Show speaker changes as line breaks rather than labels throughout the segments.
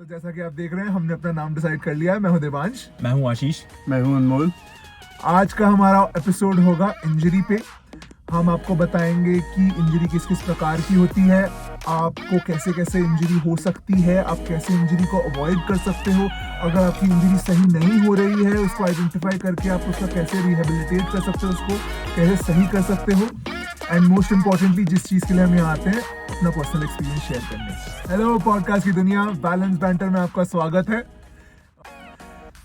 तो जैसा कि आप देख रहे हैं हमने अपना नाम डिसाइड कर लिया है। मैं हूं देवांश।
मैं हूं आशीष।
मैं हूं अनमोल।
आज का हमारा एपिसोड होगा इंजरी पे। हम आपको बताएंगे कि इंजरी किस किस प्रकार की होती है, आपको कैसे कैसे इंजरी हो सकती है, आप कैसे इंजरी को अवॉइड कर सकते हो, अगर आपकी इंजरी सही नहीं हो रही है उसको आइडेंटिफाई करके आप उसका कैसे रिहेबिलिटेट कर सकते हो, उसको कैसे सही कर सकते हो, एंड मोस्ट इम्पॉर्टेंटली जिस चीज़ के लिए हम यहाँ आते हैं अपना पर्सनल एक्सपीरियंस शेयर करने। हेलो पॉडकास्ट की दुनिया, बैलेंस बैंटर में आपका स्वागत है।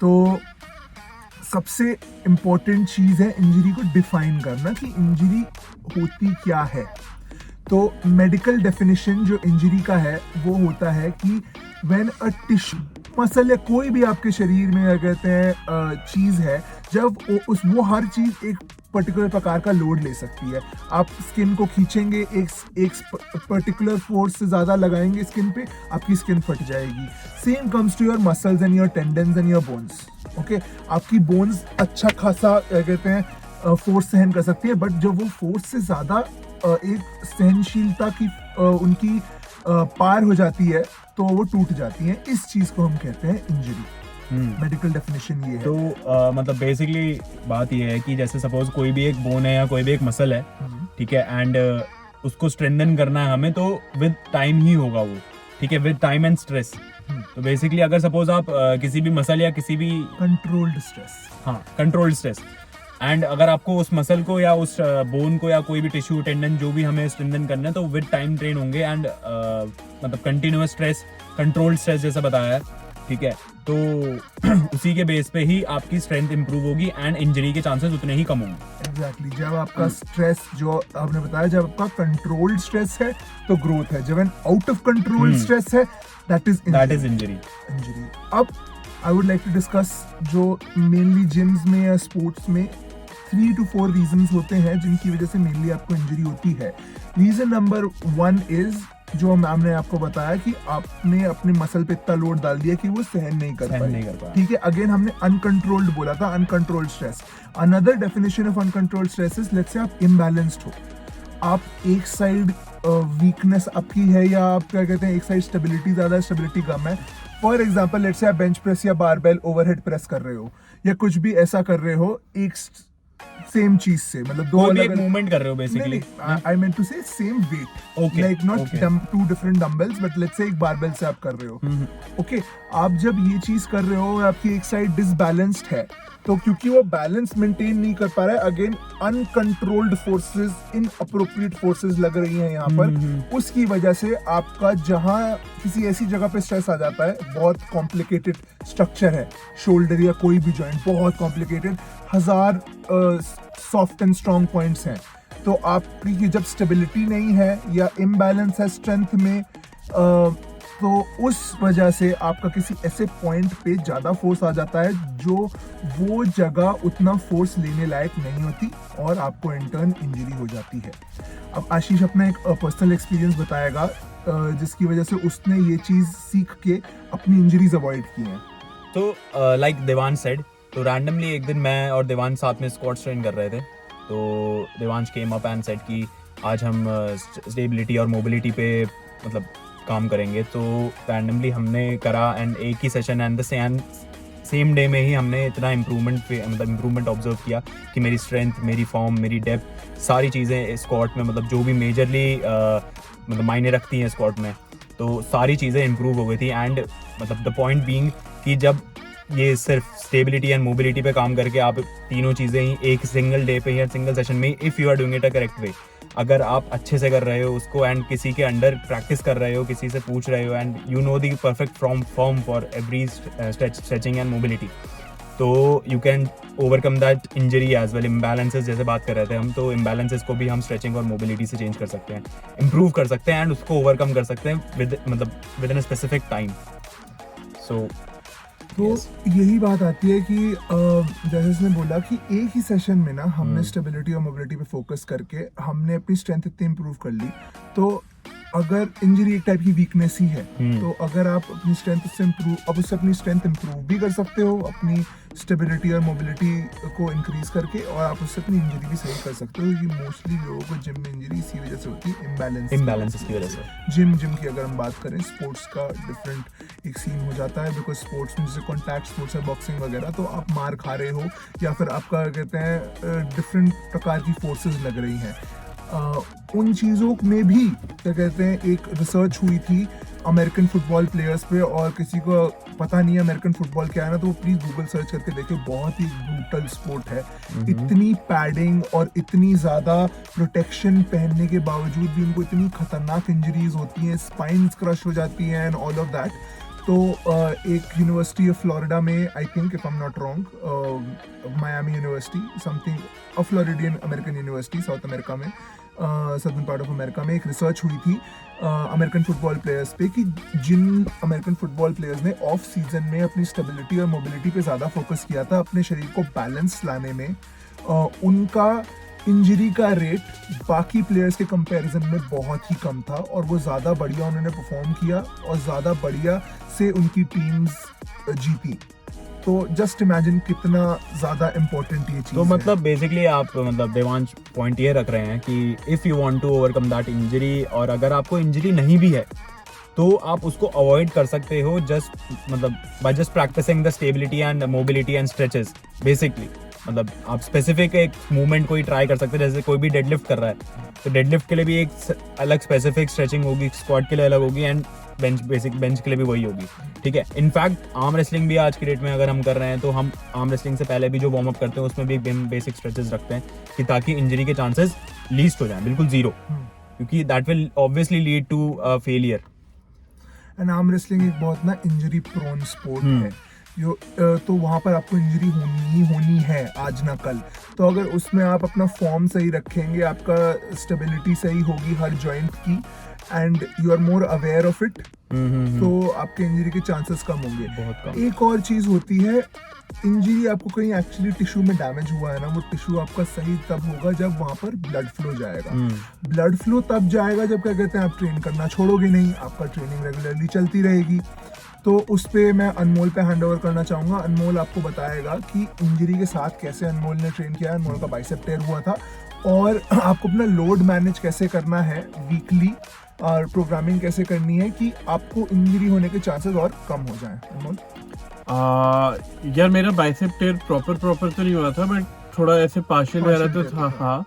तो सबसे इम्पोर्टेंट चीज़ है इंजरी को डिफाइन करना कि इंजरी होती क्या है। तो मेडिकल डेफिनेशन जो इंजरी का है वो होता है कि व्हेन अ टिश्यू, मसल या कोई भी आपके शरीर में क्या कहते हैं चीज़ है, जब वो हर चीज़ एक पर्टिकुलर प्रकार का लोड ले सकती है। आप स्किन को खींचेंगे, एक पर्टिकुलर फोर्स से ज़्यादा लगाएंगे स्किन पे, आपकी स्किन फट जाएगी। Same comes to your muscles and your tendons and your bones. Okay, आपकी बोन्स अच्छा खासा क्या कहते हैं फोर्स सहन कर सकती है, बट जब वो फोर्स से ज़्यादा एक सहनशीलता की उनकी पार हो जाती है तो वो टूट जाती हैं। इस चीज़ को हम कहते हैं इंजरी। मेडिकल डेफिनेशन ये है।
तो मतलब बेसिकली बात ये है कि जैसे सपोज कोई भी एक बोन है या कोई भी एक मसल है, ठीक है, एंड उसको स्ट्रेंथन करना है हमें, तो विद टाइम ही होगा वो, ठीक है, विद टाइम एंड स्ट्रेस। तो बेसिकली अगर सपोज आप किसी भी मसल या किसी भी
कंट्रोल्ड स्ट्रेस,
हाँ कंट्रोल्ड स्ट्रेस, एंड अगर आपको उस मसल को या उस बोन को या कोई भी टिश्यू टेंडन जो भी हमें स्ट्रेंथन करना है तो विद टाइम ट्रेन होंगे, एंड मतलब कंटिन्यूअस स्ट्रेस, कंट्रोल्ड स्ट्रेस जैसा बताया है, ठीक है, तो उसी के बेस पे ही आपकी स्ट्रेंथ इंप्रूव होगी एंड इंजरी के चांसेस उतने ही कम होंगे।
एग्जैक्टली। जब आपका स्ट्रेस, जो आपने बताया, जब आपका कंट्रोल्ड स्ट्रेस है तो ग्रोथ है, जब आउट ऑफ कंट्रोल स्ट्रेस है दैट इज इंजरी। अब I would like to discuss जो मेनली जिम्स में या स्पोर्ट्स में 3 to 4 रीजंस होते हैं जिनकी वजह से मेनली आपको इंजरी होती है। रीजन नंबर 1 इज जो मैम ने आपको बताया कि आपने अपने मसल पे इतना लोड डाल दिया कि वो सहन नहीं कर पाया। ठीक है, अगेन हमने अनकंट्रोल्ड बोला था, uncontrolled stress. Another definition of uncontrolled stress is, let's say आप इम्बैलेंस्ड हो, आप एक साइड वीकनेस आपकी है या आप क्या कहते हैं एक साइड स्टेबिलिटी ज्यादा है, स्टेबिलिटी कम है। फॉर एग्जाम्पल लेट्स से आप बेंच प्रेस या बारबेल ओवरहेड प्रेस कर रहे हो या कुछ भी ऐसा कर रहे हो एक सेम चीज से, मतलब दो अलग
मूवमेंट कर रहे हो basically.
I mean to say same weight, like not 2 different dumbbells, but let's say एक बारबेल से आप कर रहे हो। ओके, आप जब ये चीज कर रहे हो आपकी एक साइड डिसबैलेंस्ड है, तो क्योंकि वो बैलेंस मेंटेन नहीं कर पा रहा है, again uncontrolled forces, inappropriate forces लग रही हैं यहाँ पर, उसकी वजह से आपका जहाँ किसी ऐसी जगह पे स्ट्रेस आ जाता है, बहुत कॉम्प्लिकेटेड स्ट्रक्चर है, शोल्डर या कोई भी जॉइंट बहुत complicated, 1000 soft and strong points हैं, तो आपकी जब स्टेबिलिटी नहीं है या इम्बैलेंस है स्ट्रेंथ में, तो उस वजह से आपका किसी ऐसे पॉइंट पे ज़्यादा फोर्स आ जाता है जो वो जगह उतना फोर्स लेने लायक नहीं होती और आपको इंटर्न इंजरी हो जाती है। अब आशीष अपना एक पर्सनल एक्सपीरियंस बताएगा जिसकी वजह से उसने ये चीज़ सीख के अपनी इंजरीज अवॉइड की हैं।
तो लाइक देवांश सेड, तो रैंडमली एक दिन मैं और देवांश साथ में स्क्वाट्स ट्रेन कर रहे थे, तो Devansh came up and said कि आज हम स्टेबिलिटी और मोबिलिटी पे मतलब काम करेंगे। तो रैंडमली हमने करा एंड एक ही session and the same day में ही हमने इतना इम्प्रूवमेंट ऑब्जर्व किया कि मेरी स्ट्रेंथ, मेरी फॉर्म, मेरी डेप्थ, सारी चीज़ें स्क्वाट में, मतलब जो भी मेजरली मतलब मायने रखती हैं स्क्वाट में, तो सारी चीज़ें इंप्रूव हो गई थी। एंड मतलब द पॉइंट बीइंग कि जब ये सिर्फ स्टेबिलिटी एंड मोबिलिटी पे काम करके आप तीनों चीज़ें ही एक सिंगल डे पे या सिंगल सेशन में, if you are doing it a correct way, अगर आप अच्छे से कर रहे हो उसको एंड किसी के अंडर प्रैक्टिस कर रहे हो, किसी से पूछ रहे हो, and you know the perfect form for every stretching and mobility, तो you can overcome that injury as well. Imbalances जैसे बात कर रहे थे हम, तो इम्बैलेंसेस को भी हम स्ट्रेचिंग और मोबिलिटी से चेंज कर सकते हैं, इंप्रूव कर सकते हैं एंड उसको ओवरकम कर सकते हैं within a specific time. So
तो यही बात आती है कि जैसे इसने बोला कि एक ही सेशन में ना हमने स्टेबिलिटी और मोबिलिटी पे फोकस करके हमने अपनी स्ट्रेंथ इतनी इंप्रूव कर ली, तो अगर इंजरी एक टाइप की वीकनेस ही है,
हम्म।
तो अगर आप अपनी स्ट्रेंथ से अपनी स्ट्रेंथ इंप्रूव भी कर सकते हो, अपनी स्टेबिलिटी और मोबिलिटी को इंक्रीज करके, और आप उससे अपनी इंजरी भी सही कर सकते हो। क्योंकि मोस्टली लोगों को जिम में इंजरी इसी वजह से होती है,
इम्बैलेंसेस की वजह से।
जिम की अगर हम बात करें, स्पोर्ट्स का डिफरेंट एक सीन हो जाता है, बिकॉज स्पोर्ट्स में जैसे कॉन्टैक्ट स्पोर्ट्स है, बॉक्सिंग वगैरह, तो आप मार खा रहे हो या फिर आपका कहते हैं डिफरेंट प्रकार की फोर्सेस लग रही हैं। उन चीज़ों में भी क्या कहते हैं, एक रिसर्च हुई थी अमेरिकन फुटबॉल प्लेयर्स पे, और किसी को पता नहीं है अमेरिकन फुटबॉल क्या है ना, तो वो प्लीज़ गूगल सर्च करके देखें। बहुत ही ब्रूटल स्पोर्ट है। इतनी पैडिंग और इतनी ज़्यादा प्रोटेक्शन पहनने के बावजूद भी उनको इतनी खतरनाक इंजरीज होती हैं, स्पाइन्स क्रश हो जाती हैं एंड ऑल ऑफ दैट। तो एक यूनिवर्सिटी ऑफ फ्लोरिडा में, I think if I am not wrong, Miami university something, a floridean American university south America में, सदर्न पार्ट ऑफ अमेरिका में, एक रिसर्च हुई थी अमेरिकन फुटबॉल प्लेयर्स पे, कि जिन अमेरिकन फुटबॉल प्लेयर्स ने ऑफ सीजन में अपनी स्टेबिलिटी और मोबिलिटी पे ज़्यादा फोकस किया था, अपने शरीर को बैलेंस लाने में, उनका इंजरी का रेट बाकी प्लेयर्स के कंपैरिजन में बहुत ही कम था, और वो ज़्यादा बढ़िया उन्होंने परफॉर्म किया और ज़्यादा बढ़िया से उनकी टीम्स जीती। तो जस्ट इमेजिन कितना ज़्यादा इम्पोर्टेंट ये चीज़
तो
है।
मतलब बेसिकली आप मतलब देवांश पॉइंट ये रख रहे हैं कि if you want to overcome that injury, और अगर आपको इंजरी नहीं भी है तो आप उसको अवॉइड कर सकते हो जस्ट मतलब by just practising the stability and mobility and stretches basically. मतलब आप स्पेसिफिक एक मूवमेंट को ही ट्राई कर सकते हैं, जैसे कोई भी डेडलिफ्ट कर रहा है तो डेडलिफ्ट के लिए भी एक अलग स्पेसिफिक स्ट्रेचिंग होगी, स्क्वाट के लिए अलग होगी, एंड बेंच के लिए भी वही होगी, ठीक है। इनफैक्ट आर्म रेसलिंग भी आज की डेट में अगर हम कर रहे हैं तो हम आर्म रेसलिंग से पहले भी जो वार्म अप करते हैं उसमें भी बेसिक स्ट्रेचेस रखते हैं, कि ताकि इंजरी के चांसेस लीस्ट हो जाएं, बिल्कुल जीरो, क्योंकि that will obviously lead to failure.
And arm wrestling एक बहुत ना इंजरी प्रोन स्पोर्ट है, तो वहाँ पर आपको इंजरी होनी है आज ना कल। तो अगर उसमें आप अपना फॉर्म सही रखेंगे, आपका स्टेबिलिटी सही होगी हर जॉइंट की, and you are more aware of it, तो आपके इंजरी के चांसेस कम होंगे।
बहुत कम।
एक और चीज़ होती है, इंजरी आपको कहीं एक्चुअली टिश्यू में डैमेज हुआ है ना, वो टिश्यू आपका सही तब होगा जब वहाँ पर ब्लड फ्लो जाएगा। ब्लड फ्लो तब जाएगा जब क्या कहते हैं आप ट्रेन करना छोड़ोगे नहीं, आपका ट्रेनिंग रेगुलरली चलती रहेगी। तो उस पर मैं अनमोल पे हैंड ओवर करना चाहूँगा। अनमोल आपको बताएगा कि इंजरी के साथ कैसे अनमोल ने ट्रेन किया। अनमोल का बाइसेप टेयर हुआ था, और आपको अपना लोड मैनेज कैसे करना है वीकली, और प्रोग्रामिंग कैसे करनी है कि आपको इंजरी होने के चांसेस और कम हो जाएं। अनमोल?
यार मेरा बाइसेप टेयर प्रॉपर तो नहीं हुआ था, बट थोड़ा ऐसे पार्शियल वगैरह तो था। हाँ,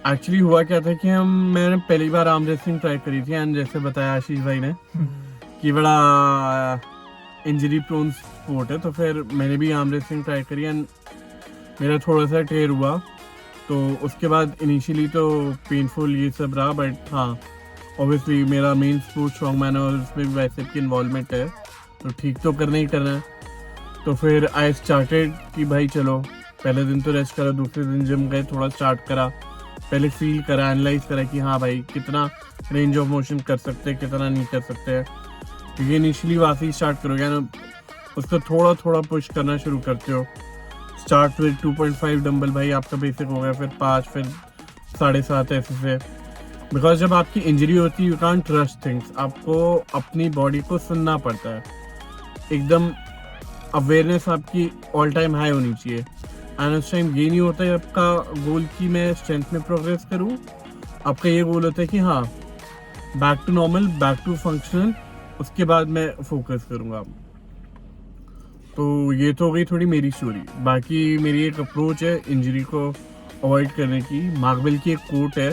एक्चुअली हुआ क्या था कि मैंने पहली बार आर्म रेसलिंग ट्राई करी थी, एंड जैसे बताया आशीष भाई ने कि बड़ा इंजरी प्रोन स्पोर्ट है, तो फिर मैंने भी आर्म रेसलिंग ट्राई करी, एंड मेरा थोड़ा सा टेयर हुआ। तो उसके बाद इनिशियली तो पेनफुल ये सब रहा, बट हाँ ऑब्वियसली मेरा मेन स्पोर्ट स्ट्रॉन्गमैन है और उसमें भी बाइसेप की इन्वॉल्वमेंट है, तो ठीक तो करना ही करना है। तो फिर आई स्टार्टेड कि भाई चलो, पहले दिन तो रेस्ट करा, दूसरे दिन जिम गए, थोड़ा स्टार्ट करा, पहले फील करा, एनालाइज करा कि हाँ भाई कितना रेंज ऑफ मोशन कर सकते हैं, कितना नहीं कर सकते हैं। क्योंकि इनिशियली वहाँ से ही स्टार्ट करोगे ना, उसको थोड़ा थोड़ा पुश करना शुरू करते हो। स्टार्ट विद 2.5 डंबल भाई आपका बेसिक हो गया, फिर 5, फिर 7.5 ऐसे से। बिकॉज जब आपकी इंजरी होती है, यू कांट ट्रस्ट थिंग्स, आपको अपनी बॉडी को सुनना पड़ता है, एकदम अवेयरनेस आपकी ऑल टाइम हाई होनी चाहिए। एंड उस टाइम ये नहीं होता है आपका गोल कि मैं स्ट्रेंथ में प्रोग्रेस करूँ, आपका ये गोल होता है कि हाँ back to normal, back to functional, उसके बाद मैं फोकस करूँगा। तो ये तो हो गई थोड़ी मेरी स्टोरी। बाकी मेरी एक अप्रोच है इंजरी को अवॉइड करने की। मार्कवेल की एक कोट है,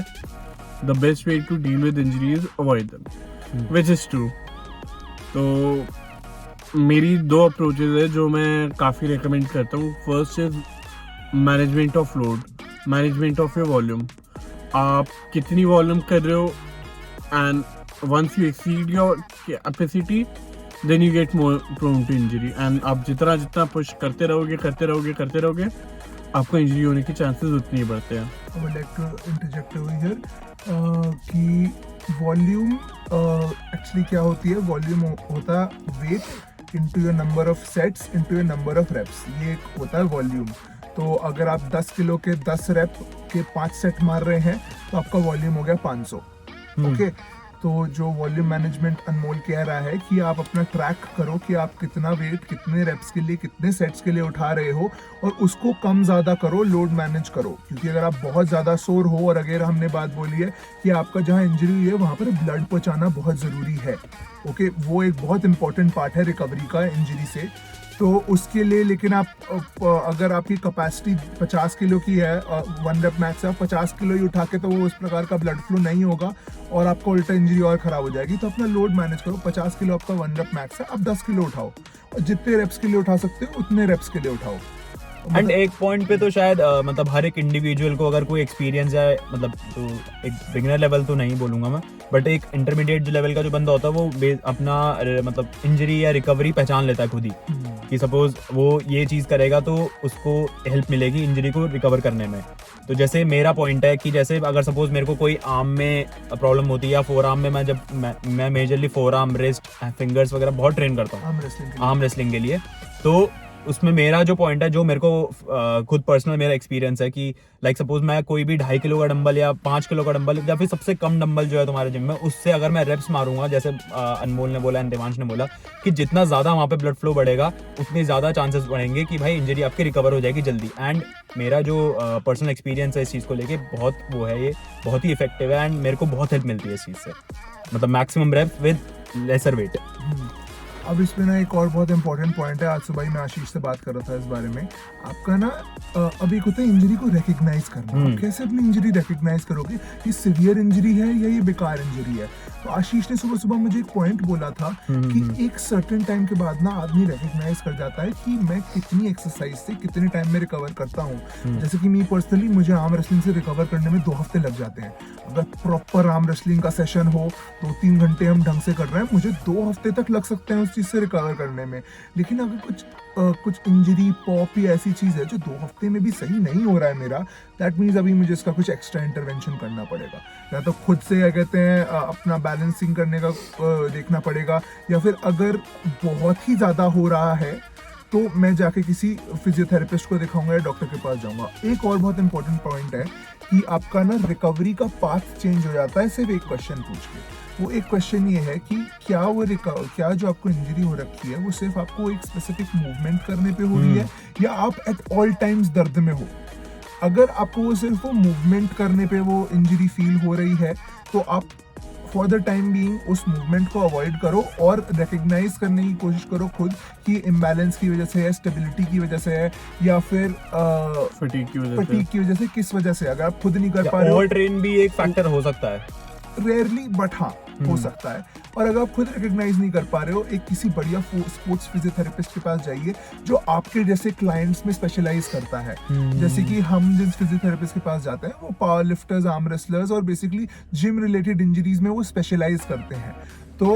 the best way to deal with injury is avoid them, which is true. तो मेरी 2 अप्रोचेज है जो मैं काफ़ी रिकमेंड करता हूँ। First is management of load, management of your volume. आप कितनी वॉल्यूम कर रहे हो, and once you exceed your capacity then you get more prone to injury. And आप जितना पुश करते रहोगे आपको इंजरी होने के चांसेस उतने ही बढ़ते हैं।
I would like to interject over here कि वॉल्यूम एक्चुअली क्या होती है। वॉल्यूम होता है weight into your number of sets into your number of reps, ये एक होता है वॉल्यूम। तो अगर आप 10 किलो के 10 रेप के 5 सेट मार रहे हैं तो आपका वॉल्यूम हो गया 500। ओके, तो जो वॉल्यूम मैनेजमेंट अनमोल कह रहा है कि आप अपना ट्रैक करो कि आप कितना वेट कितने रेप्स के लिए कितने सेट्स के लिए उठा रहे हो और उसको कम ज़्यादा करो, लोड मैनेज करो। क्योंकि अगर आप बहुत ज़्यादा सोर हो और अगर हमने बात बोली है कि आपका जहाँ इंजरी हुई है वहाँ पर ब्लड पहुँचाना बहुत ज़रूरी है, ओके, वो एक बहुत इंपॉर्टेंट पार्ट है रिकवरी का इंजरी से। तो उसके लिए लेकिन आप अगर आपकी कैपेसिटी 50 किलो की है, 1 रेप मैक्स है, 50 किलो ही उठा के तो वो उस प्रकार का ब्लड फ्लो नहीं होगा और आपको उल्टा इंजरी और ख़राब हो जाएगी। तो अपना लोड मैनेज करो, 50 किलो आपका 1 रेप मैक्स है, आप 10 किलो उठाओ और जितने रेप्स के लिए उठा सकते हो उतने रेप्स के लिए उठाओ।
एंड एक पॉइंट पे तो शायद मतलब हर एक इंडिविजुअल को अगर कोई एक्सपीरियंस है, मतलब तो एक बिगिनर लेवल तो नहीं बोलूंगा मैं, बट एक इंटरमीडिएट लेवल का जो बंदा होता है वो अपना मतलब इंजरी या रिकवरी पहचान लेता है खुद ही कि सपोज वो ये चीज़ करेगा तो उसको हेल्प मिलेगी इंजरी को रिकवर करने में। तो जैसे मेरा पॉइंट है कि जैसे अगर सपोज मेरे को कोई आर्म में प्रॉब्लम होती है या फोर आर्म में, मैं majorly four arm, wrist, fingers वगैरह बहुत ट्रेन करता हूँ आर्म रेसलिंग के लिए। तो उसमें मेरा जो पॉइंट है, जो मेरे को खुद पर्सनल मेरा एक्सपीरियंस है कि लाइक सपोज मैं कोई भी 2.5 किलो का डंबल या 5 किलो का डंबल या फिर सबसे कम डंबल जो है तुम्हारे जिम में, उससे अगर मैं रेप्स मारूंगा, जैसे अनमोल ने बोला, देवांश ने बोला कि जितना ज़्यादा वहाँ पे ब्लड फ्लो बढ़ेगा उतनी ज़्यादा चांसेस बढ़ेंगे कि भाई इंजरी आपकी रिकवर हो जाएगी जल्दी। एंड मेरा जो पर्सनल एक्सपीरियंस है इस चीज़ को लेके बहुत वो है, ये बहुत ही इफेक्टिव है एंड मेरे को बहुत हेल्प मिलती है इस चीज़ से, मतलब maximum rep with lesser weight.
अब इसमें ना एक और बहुत इंपॉर्टेंट पॉइंट है, आज सुबह ही मैं आशीष से बात कर रहा था इस बारे में। आपका ना अब एक होता है इंजरी को रिकग्नाइज करना। आप कैसे अपनी इंजरी रिकग्नाइज करोगे कि सिवियर इंजरी है या ये बेकार इंजरी है? तो आशीष ने सुबह सुबह मुझे एक पॉइंट बोला था कि एक सर्टेन टाइम के बाद ना आदमी रिकग्नाइज कर जाता है कि मैं कितनी एक्सरसाइज से कितने टाइम में रिकवर करता हूँ। जैसे कि मैं पर्सनली, मुझे आर्म रेसलिंग से रिकवर करने में 2 हफ्ते लग जाते हैं। अगर प्रॉपर आर्म रेसलिंग का सेशन हो, 2-3 घंटे हम ढंग से कर रहे हैं, मुझे 2 हफ्ते तक लग सकते हैं उस चीज़ से रिकवर करने में। लेकिन अगर कुछ इंजरी, पॉप या ऐसी चीज़ है जो 2 हफ्ते में भी सही नहीं हो रहा है मेरा, दैट मीन्स अभी मुझे इसका कुछ एक्स्ट्रा इंटरवेंशन करना पड़ेगा। या तो खुद से क्या कहते हैं अपना बैलेंसिंग करने का देखना पड़ेगा, या फिर अगर बहुत ही ज़्यादा हो रहा है तो मैं जाके किसी फिजियोथेरेपिस्ट को दिखाऊंगा या डॉक्टर के पास जाऊंगा। एक और बहुत इंपॉर्टेंट पॉइंट है कि आपका ना रिकवरी का पाथ चेंज हो जाता है सिर्फ एक क्वेश्चन पूछ के। वो एक क्वेश्चन ये है कि क्या जो आपको इंजरी हो रखी है वो सिर्फ आपको एक स्पेसिफिक मूवमेंट करने पे हो रही है या आप एट ऑल टाइम्स दर्द में हो। अगर आपको वो सिर्फ वो मूवमेंट करने पे वो इंजरी फील हो रही है तो आप फॉर द टाइम बीइंग उस मूवमेंट को अवॉइड करो और रिकग्नाइज करने की कोशिश करो खुद कि इम्बैलेंस की वजह से है, स्टेबिलिटी की वजह से है, या फिर
फटीग
की वजह से, किस वजह से। अगर आप खुद नहीं कर पा रहे हो,
ओवर ट्रेन भी एक फैक्टर हो सकता है,
रेयरली बट हाँ हो सकता है। और अगर आप खुद रिकग्नाइज नहीं कर पा रहे हो, एक किसी बढ़िया स्पोर्ट्स फिजियोथेरेपिस्ट के पास जाइए जो आपके जैसे क्लाइंट्स में स्पेशलाइज करता है। जैसे कि हम जिन फिजियोथेरेपिस्ट के पास जाते हैं वो पावर लिफ्टर्स, आर्म रेसलर्स और बेसिकली जिम रिलेटेड इंजरीज में वो स्पेशलाइज करते हैं। तो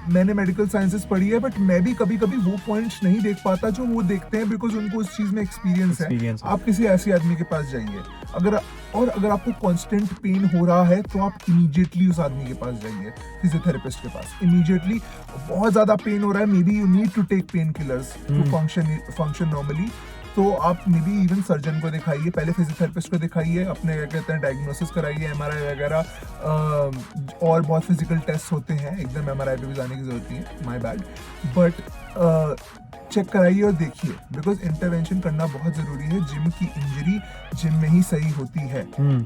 मैंने मेडिकल साइंसेस पढ़ी है, बट मैं भी कभी कभी वो पॉइंट्स नहीं देख पाता जो वो देखते हैं, बिकॉज उनको उस चीज में एक्सपीरियंस है। आप किसी ऐसे आदमी के पास जाइए। अगर आपको कांस्टेंट पेन हो रहा है तो आप इमीडिएटली उस आदमी के पास जाइए, फिजियोथेरेपिस्ट के पास। इमीडिएटली बहुत ज्यादा पेन हो रहा है, may be you need to take pain killers to function normally, तो आप मे बी इवन सर्जन को दिखाइए, पहले फिजियोथेरेपिस्ट को दिखाइए, अपने क्या कहते हैं डायग्नोसिस कराइए, MRI वगैरह और बहुत फिजिकल टेस्ट होते हैं, एकदम MRI पे भी जाने की जरूरत नहीं है, माय बैड, बट चेक कराइए और देखिए, बिकॉज इंटरवेंशन करना बहुत जरूरी है। जिम की इंजरी जिम में ही सही होती है,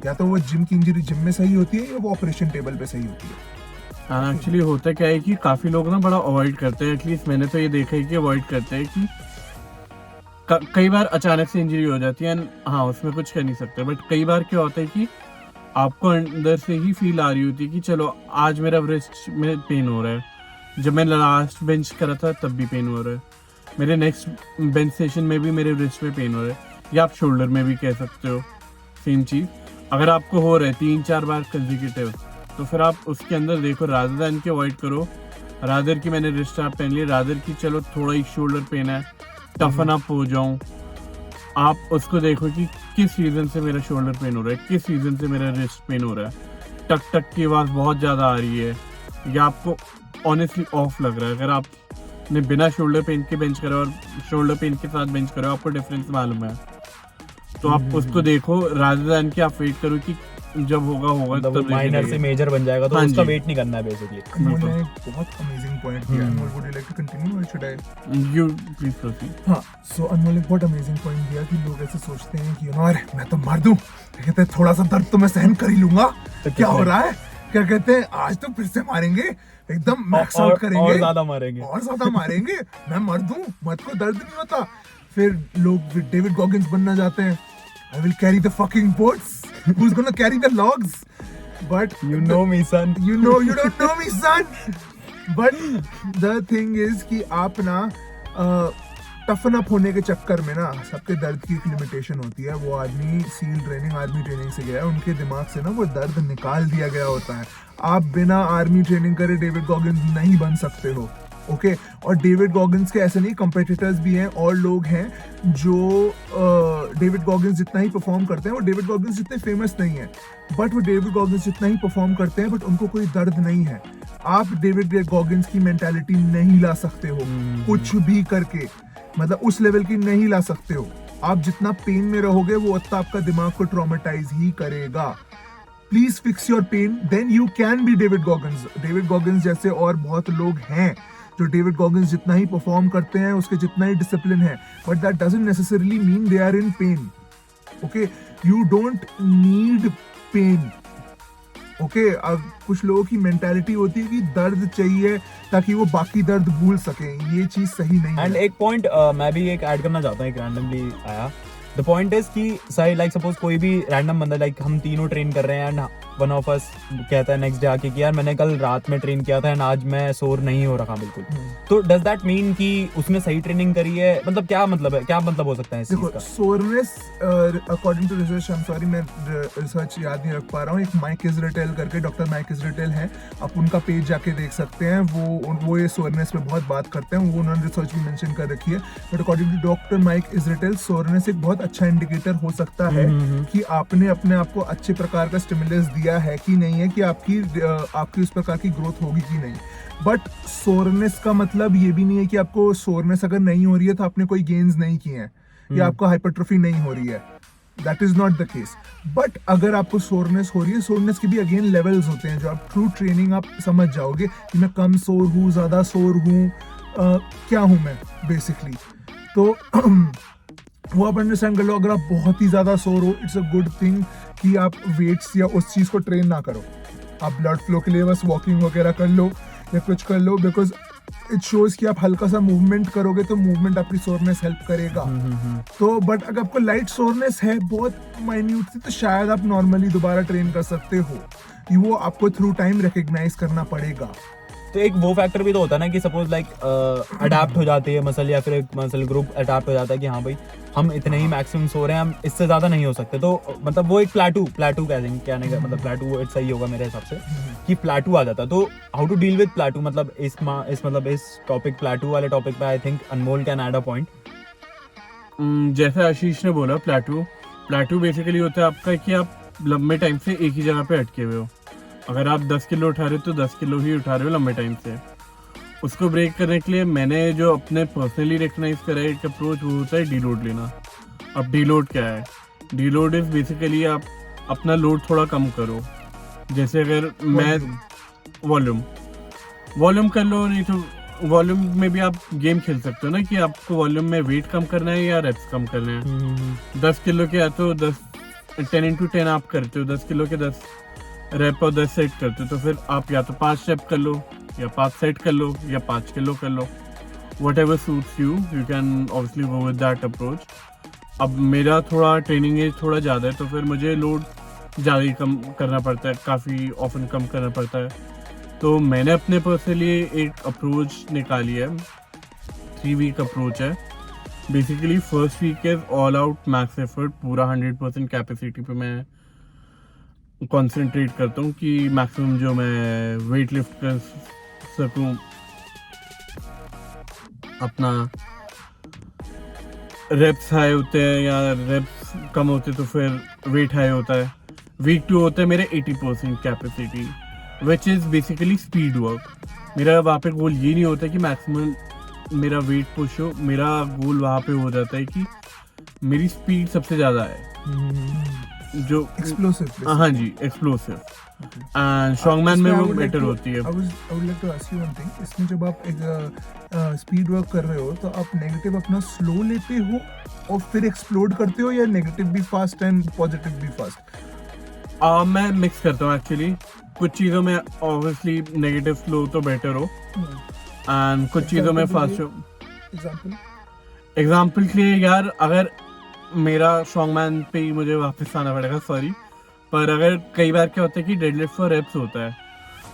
या तो वो जिम की इंजरी जिम में सही होती है या वो ऑपरेशन टेबल पे सही होती है।
एक्चुअली होता क्या है कि काफी लोग ना बड़ा अवॉइड करते हैं, एटलीस्ट मैंने तो ये देखा है कि अवॉइड करते हैं कि कई बार अचानक से इंजरी हो जाती है, हाँ उसमें कुछ कर नहीं सकते, बट कई बार क्या होता है कि आपको अंदर से ही फील आ रही होती है कि चलो आज मेरा रिस्ट में पेन हो रहा है, जब मैं लास्ट बेंच करा था तब भी पेन हो रहा है, मेरे नेक्स्ट बेंच सेशन में भी मेरे रिस्ट में पेन हो रहा है, या आप शोल्डर में भी कह सकते हो सेम चीज़। अगर आपको हो रहा है 3-4 बार कंसेक्यूटिव, तो फिर आप उसके अंदर देखो, रादर दैन के अवॉइड करो, रादर की मैंने रिस्ट आप पहन लिया, रादर की चलो थोड़ा ही शोल्डर पेन है, टफन अप हो जाऊं, आप उसको देखो कि किस रीज़न से मेरा शोल्डर पेन हो रहा है, किस रीज़न से मेरा रिस्ट पेन हो रहा है, टक टक की आवाज़ बहुत ज़्यादा आ रही है, या आपको ऑनेस्टली ऑफ लग रहा है। अगर आपने बिना शोल्डर पेन के बेंच करा और शोल्डर पेन के साथ बेंच करा, आपको डिफरेंस मालूम है, तो आप उसको देखो, रादर दैन कि आप वेट करो कि जब होगा
मतलब
तब
माइनर से मेजर बन जाएगा तो
हाँ
उसका
जी।
वेट नहीं करना है बेसिकली।
अनमोल ने एक बहुत अमेजिंग पॉइंट दिया। Anmol, would you like to continue or should I?
You please proceed.
हाँ, सो अनमोल ने बहुत अमेजिंग पॉइंट दिया कि लोग ऐसे सोचते हैं कि अरे मैं तो मर दूं, कहते हैं थोड़ा सा दर्द तो मैं सहन कर ही लूंगा,
तो
क्या हो रहा है, क्या कहते हैं आज तो फिर से मारेंगे, एकदम मैक्स आउट करेंगे
और ज्यादा मारेंगे।
और ज्यादा मारेंगे, मैं मर दूं, मत को दर्द नहीं होता। फिर लोग डेविड गॉगिंस बनना चाहते हैं, I will carry the fucking boats, who's gonna carry the logs? But
You know me son.
you don't know me son. But the thing is कि आप ना टफन अप होने के चक्कर में ना सबके दर्द की एक लिमिटेशन होती है। वो आदमी सील ट्रेनिंग, आर्मी ट्रेनिंग से गया है, उनके दिमाग से ना वो दर्द निकाल दिया गया होता है। आप बिना आर्मी ट्रेनिंग करे डेविड गॉगिंस नहीं बन सकते हो, ओके? और डेविड गॉगिंस के ऐसे नहीं, कंपेटिटर्स भी हैं और लोग हैं जो डेविड गॉगिंस जितना ही परफॉर्म करते हैं, वो डेविड गॉगिंस जितने फेमस नहीं है, बट वो डेविड गॉगिंस जितना ही परफॉर्म करते हैं, बट उनको कोई दर्द नहीं है। आप डेविड गॉगिंस की मेंटालिटी नहीं ला सकते हो कुछ भी करके, मतलब उस लेवल की नहीं ला सकते हो। आप जितना पेन में रहोगे वो उतना आपका दिमाग को ट्रॉमेटाइज ही करेगा। Please fix your pain, then you can be David Goggins. David Goggins जैसे और बहुत लोग हैं जो डेविड गॉगिंस जितना ही परफॉर्म करते हैं, उसके जितना ही डिसिप्लिन है, but that doesn't necessarily mean they are in pain, okay? You don't need pain, okay? अब कुछ लोगों की मेंटालिटी होती है कि दर्द चाहिए ताकि वो बाकी दर्द भूल सके, ये चीज सही नहीं
एंड
है।
एक पॉइंट मैं भी एक ऐड करना चाहता हूँ, एक रैंडमली आया। द पॉइंट इज कि सही लाइक सपोज कोई भी रैंडम बंदा, लाइक हम तीनों ट्रेन कर रहे हैं एंड वन ऑफ अस कहता है नेक्स्ट डे आके कि यार मैंने कल रात में ट्रेन किया था एंड आज मैं सोर नहीं हो रखा बिल्कुल, तो डज दैट मीन कि उसने सही ट्रेनिंग करी है? मतलब क्या मतलब है, क्या मतलब हो सकता है इस चीज
देखो,
का?
Soreness according to research, I am sorry मैं रिसर्च याद नहीं रख पा रहा हूँ, एक माइक इजराइल करके डॉक्टर माइक इजराइल है, आप उनका पेज जाके देख सकते हैं, वो ये सोरनेस पे बहुत बात करते हैं, वो उन्होंने रिसर्च भी मेंशन कर रखी है। But according to doctor Mike Israel, soreness एक बहुत अच्छा इंडिकेटर हो सकता है कि आपने अपने आप को अच्छे प्रकार का स्टिमुलस दिया है कि नहीं है, कि आपकी उस प्रकार की ग्रोथ होगी कि नहीं। बट सोरनेस का मतलब ये भी नहीं है कि आपको सोरनेस अगर नहीं हो रही है तो आपने कोई गेन्स नहीं किए हैं या आपको हाइपरट्रोफी नहीं हो रही है, that is not the case. But अगर आपको सोरनेस हो रही है, सोरनेस के भी अगेन लेवल्स होते हैं, जो आप थ्रू ट्रेनिंग आप समझ जाओगे कि मैं कम सोर हूँ, ज्यादा सोर हूँ, क्या हूँ मैं बेसिकली। तो वो आप अंडरस्टैंड कर लो। अगर आप बहुत ही ज्यादा सोर हो, इट्स अ गुड थिंग कि आप वेट्स या उस चीज को ट्रेन ना करो, आप ब्लड फ्लो के लिए बस वॉकिंग वगैरह कर लो या कुछ कर लो, बिकॉज इट शोज कि आप हल्का सा मूवमेंट करोगे तो मूवमेंट आपकी सोरनेस हेल्प करेगा। तो बट अगर आपको लाइट सोरनेस है बहुत माइन्यूट सी, तो शायद आप नॉर्मली दोबारा ट्रेन कर सकते हो, वो आपको थ्रू टाइम रिकग्नाइज करना पड़ेगा।
तो एक वो फैक्टर भी तो होता है ना कि सपोज लाइक अडेप्ट हो जाती है मसल, या फिर एक मसल ग्रुप अडेप्ट हो जाता है कि हाँ भाई हम इतने ही मैक्सिमम सो रहे हैं, हम इससे ज्यादा नहीं हो सकते। तो मतलब वो एक प्लेटू कहेंगे, क्या नहीं, मतलब प्लेटू सही होगा मेरे हिसाब से कि प्लेटू आ जाता है। तो how to deal with plateau, मतलब इस टॉपिक प्लेटू वाले टॉपिक पे I think Anmol can add a point.
जैसे आशीष ने बोला, प्लेटू बेसिकली होता है आपका कि आप लंबे टाइम से एक ही जगह पे अटके हुए हो। अगर आप 10 किलो उठा रहे हो तो 10 किलो ही उठा रहे हो लंबे टाइम से। उसको ब्रेक करने के लिए मैंने जो अपने पर्सनली रिकग्नाइज करा है एक अप्रोच, वो होता है डीलोड लेना। अब डीलोड क्या है? डीलोड इज बेसिकली आप अपना लोड थोड़ा कम करो। जैसे अगर मैं वॉल्यूम कर लो, नहीं तो वॉल्यूम में भी आप गेम खेल सकते हो ना कि आपको वॉल्यूम में वेट कम करना है या रेप्स कम करना है। 10 किलो के है तो 10 into 10 आप करते हो, 10 किलो के 10 रेप और 10 सेट करते हो, तो फिर आप या तो 5 रेप कर लो या 5 सेट कर लो या 5 किलो कर लो, whatever suits you, you can obviously go with that approach। अब मेरा थोड़ा ट्रेनिंग एज थोड़ा ज़्यादा है तो फिर मुझे लोड ज़्यादा ही कम करना पड़ता है, काफ़ी ऑफन कम करना पड़ता है। तो मैंने अपने पर्सनली एक अप्रोच निकाली है, 3 week अप्रोच है। Basically first week is all out max effort, पूरा 100% कैपेसिटी पे मैं कंसंट्रेट करता हूँ कि मैक्सिमम जो मैं वेट लिफ्ट कर सकूँ। अपना रेप्स हाई होते हैं या रेप्स कम होते तो फिर वेट हाई होता है। वीक 2 होता है मेरे 80% capacity, which is basically speed work. मेरा वहाँ पे गोल ये नहीं होता कि मैक्सिमम मेरा वेट पुश हो, मेरा गोल वहाँ पे हो जाता है कि मेरी स्पीड सबसे ज़्यादा है। जो
एक्सप्लोसिव।
हाँ जी, एक्सप्लोसिव, एंड स्ट्रॉन्गमैन में वो बेटर होती है।
I would like to ask you one thing, इसमें जब आप स्पीड वर्क कर रहे हो तो आप नेगेटिव अपना स्लो लेते हो और फिर एक्सप्लोड करते हो, या नेगेटिव भी फास्ट एंड पॉजिटिव भी फास्ट?
मैं मिक्स करता हूँ एक्चुअली। कुछ चीज़ों में ऑब्वियसली नेगेटिव फ्लो तो बेटर हो, एंड कुछ चीज़ों में फास्ट हो। एग्जाम्पल के लिए यार, अगर मेरा स्ट्रॉन्गमैन पे ही मुझे वापस आना पड़ेगा, सॉरी, पर अगर कई बार क्या होता है कि डेडलिफ्ट फॉर रेप्स होता है,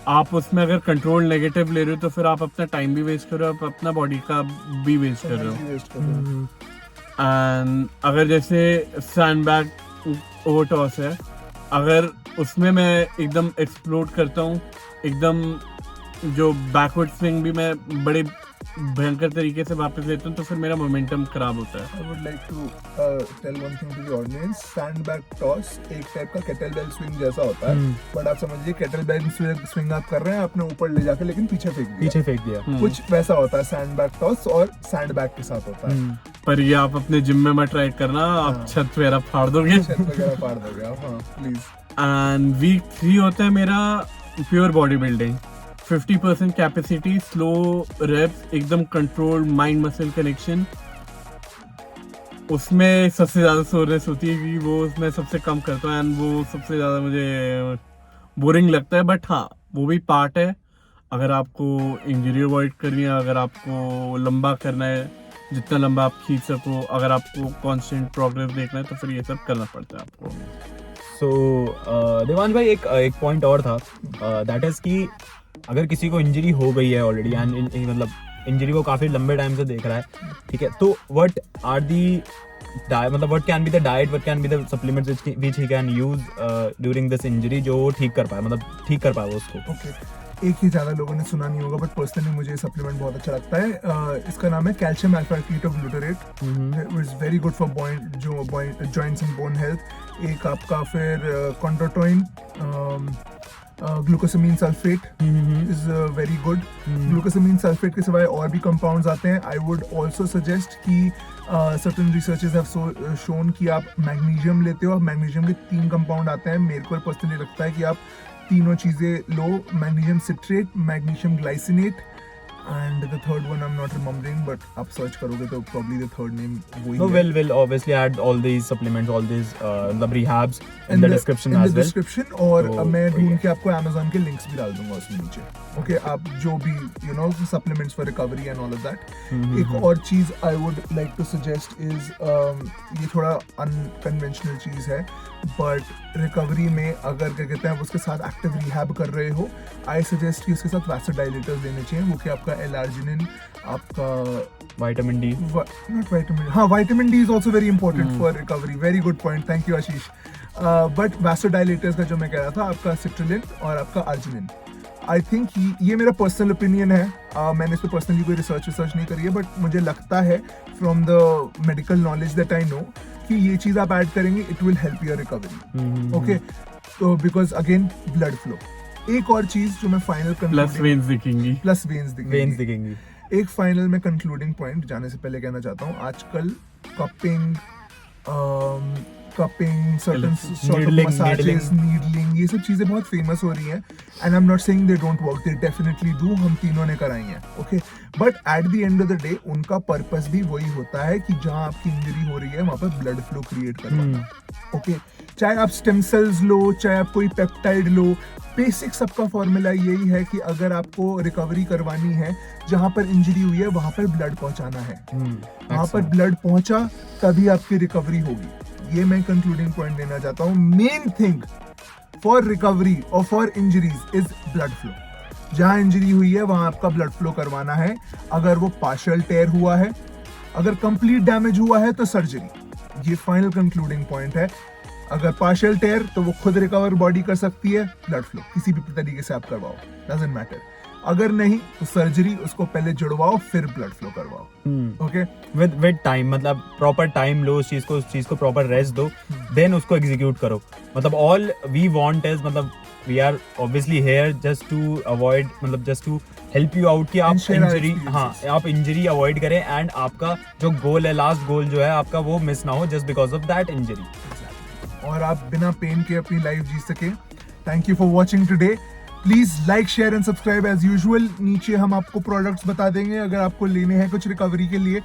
आप उसमें अगर कंट्रोल नेगेटिव ले रहे हो तो फिर आप अपना टाइम भी वेस्ट कर रहे हो, आप अपना बॉडी का भी वेस्ट कर रहे हो। एंड अगर जैसे सैंडबैग ओवर टॉस है, अगर उसमें मैं एकदम एक्सप्लोड करता हूँ, एकदम जो बैकवर्ड स्विंग भी मैं बड़े भयंकर तरीके से वापस लेता हूँ, तो फिर मेरा मोमेंटम खराब होता है।
I would like to tell one thing to the audience. Sandbag toss एक टाइप का kettlebell swing जैसा होता है, बट आप समझिए kettlebell swing आप कर रहे हैं अपने ऊपर ले जाके, लेकिन पीछे फेंक दिया। कुछ वैसा होता है sandbag toss, और sandbag के साथ होता है।
पर ये आप अपने जिम में मत ट्राई करना, आप छत वगैरह फाड़ दोगे।
छत वगैरह फाड़ दोगे आप, हाँ प्लीज।
एंड वीक 3 होता है मेरा pure body building, 50% capacity, slow reps, एकदम कंट्रोल, माइंड मसल कनेक्शन। उसमें सबसे ज़्यादा सोरनेस होती है कि वो उसमें सबसे कम करता हूँ, एंड वो सबसे ज़्यादा मुझे बोरिंग लगता है, बट हाँ वो भी पार्ट है। अगर आपको इंजरी अवॉइड करनी है, अगर आपको लंबा करना है, जितना लंबा आप खींच सको, अगर आपको कांस्टेंट प्रोग्रेस देखना है, तो फिर ये सब करना पड़ता है आपको।
सो देवांश भाई, एक पॉइंट और था, दैट इज कि अगर किसी को इंजरी हो गई है ऑलरेडी, एंड मतलब इंजरी को काफी लंबे टाइम से देख रहा है, ठीक है, तो व्हाट आर दी मतलब what can be the diet, what can be the supplements which he can use during this injury, जो वो ठीक कर पाए, मतलब ठीक कर पाए वो उसको?
ओके, एक ही ज़्यादा लोगों ने सुना नहीं होगा, बट पर्सनली मुझे सप्लीमेंट बहुत अच्छा लगता है। इसका नाम है calcium alpha ketoglutarate. It is very good for joints and bone health. एक आपका फिर chondroitin, glucosamine sulphate is very good. Glucosamine sulphate के सिवाय और भी कंपाउंड्स आते हैं। आई वुड ऑल्सो सजेस्ट कि सर्टेन रिसर्चेस हैव शोन कि आप मैग्नीशियम लेते हो। मैग्नीशियम के 3 कंपाउंड आते हैं। मेरे को पर्सनली लगता है कि आप तीनों चीज़ें लो, magnesium citrate, magnesium glycinate, and the third one I'm not remembering, but आप सर्च करोगे तो probably the third name वही
है। We'll obviously add all these supplements, all these the rehabs in the description as well.
description, और मैं ढूंढ के आपको Amazon के links भी डाल दूंगा उसमें नीचे। Okay, आप जो भी supplements for recovery and all of that। एक और चीज़ I would like to suggest is ये थोड़ा unconventional चीज़ है, but recovery में अगर क्या कहते हैं उसके साथ active rehab कर रहे हो, I suggest कि उसके साथ vasodilators लेने चाहिए, वो कि आपका L-arginine, आपका
Vitamin D,
not vitamin, हाँ vitamin D is also very important for recovery. Very good point, thank you Ashish. but vasodilators का जो मैं कह रहा था, आपका citrulline और आपका arginine, आई थिंक ये मेरा पर्सनल ओपिनियन है। मैंने इस पर पर्सनली कोई रिसर्च नहीं करी है, बट मुझे लगता है from the medical knowledge that I know कि ये चीज़ आप ऐड करेंगे, it will help your recovery. Okay, तो बिकॉज अगेन ब्लड फ्लो। एक और चीज़ जो मैं फाइनल
प्लस वेन्स
दिखेंगी। एक फाइनल में कंक्लूडिंग पॉइंट जाने से पहले कहना चाहता हूँ, आजकल cupping, certain sort of massages, needling, ये सब चीजें बहुत फेमस हो रही हैं, and I am not saying they don't work, they definitely do. हम तीनों ने कराई हैं, okay, but at the end of the day उनका पर्पस भी वही होता है कि जहां आपकी इंजरी हो रही है वहां पर ब्लड फ्लो क्रिएट करवाना। ओके, चाहे आप स्टेम सेल्स लो, चाहे आप कोई पेप्टाइड लो, बेसिक सबका फॉर्मूला यही है कि अगर आपको रिकवरी करवानी है, जहां पर इंजरी हुई है वहां पर ब्लड पहुंचाना है। वहां पर ब्लड पहुंचा तभी आपकी रिकवरी होगी। ये मैं कंक्लूडिंग पॉइंट देना चाहता हूँ। मेन थिंग फॉर रिकवरी और for injuries is blood flow. जहां इंजरी हुई है वहां आपका ब्लड फ्लो करवाना है। अगर वो पार्शियल टेयर हुआ है, अगर कंप्लीट डैमेज हुआ है तो सर्जरी। ये फाइनल कंक्लूडिंग पॉइंट है। अगर पार्शियल टेयर तो वो खुद रिकवर बॉडी कर सकती है, ब्लड फ्लो किसी भी तरीके से आप करवाओ, डजंट मैटर। अगर नहीं तो सर्जरी, उसको पहले जुड़वाओ फिर ब्लड फ्लो करवाओ। ओके,
विद टाइम, मतलब प्रॉपर टाइम लो उस चीज को प्रॉपर रेस्ट दो, देन उसको एग्जीक्यूट करो। मतलब ऑल वी वांट इज, मतलब we are obviously here just to avoid, मतलब just to help you out कि आप इंजरी, हाँ, आप इंजरी अवॉइड करें, एंड आपका जो गोल है, लास्ट गोल जो है आपका, वो मिस ना हो just because of that injury.
और आप बिना पेन के अपनी लाइफ जी सके। Thank you for watching today. Please like share and subscribe as usual. नीचे हम आपको प्रोडक्ट्स बता देंगे अगर आपको लेने हैं कुछ रिकवरी के लिए।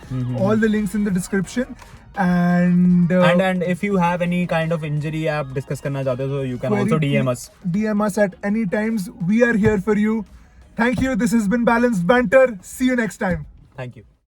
All the links in the description
and if you have any kind of injury आप डिस्कस करना चाहते हो तो you can also DM us
at any times. We are here for you. Thank you. This has been Balanced Banter. See you next time.
thank you